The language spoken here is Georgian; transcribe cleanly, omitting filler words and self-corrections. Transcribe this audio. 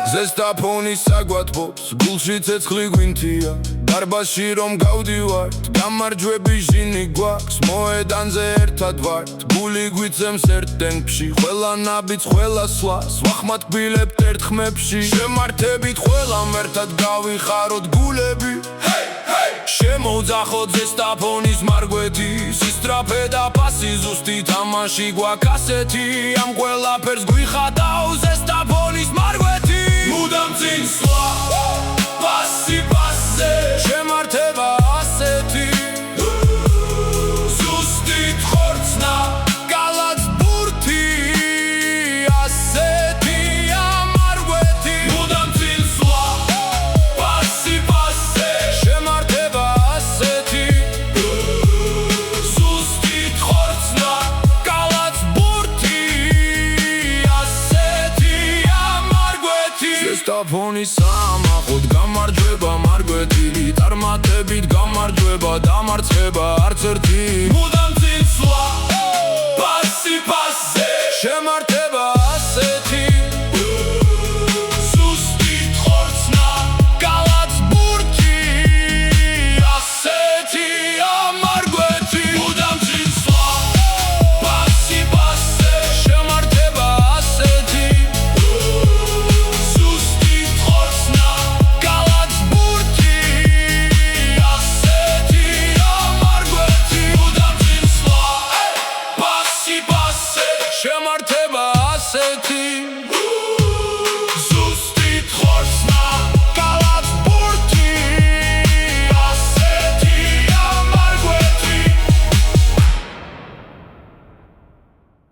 ზესტაფონის საგვათბობს, გულში ცეცხლი გვინთია, დარბაზში რომ გავდივართ, გამარჯვების ჟინი გვაქვს, მოედანზე ერთად ვართ, გული გვიწემს ერთ ტემპში, ყველა ნაბიჯს, ყველა სვლას, ვახმად გბილებთ ერთ ხმებში, შემართებით ყველამ ერთად გავიხაროთ გულები, შემოვძახოთ ზესტაფონის მარგვეთი, სისწრაფე და პასი ზუსტი თამაში გვაქვს ასეთი, ამ ყველაფერს გვიხატავს ზესტაფონის მარგვეთი. მუდამ წინ სვლა, პასი პასზე, შემართება ასეთი, ზუსტით ხორცნა, გალაც ბურთი, ასეთია მარგვეთი. მუდამ წინ სვლა, პასი პასზე, შემართება ასეთი, ზუსტით ხორცნა, გალაც ბურთი, ასეთია მარგვეთი. ზესტაფონის სამახოთ გამარჯვება მარგვეთი, წარმატებით გამარჯვება, დამარცხება არც ერთი. მუდამ წინ სვლა, პასი პასზე, შემართება ასეთი,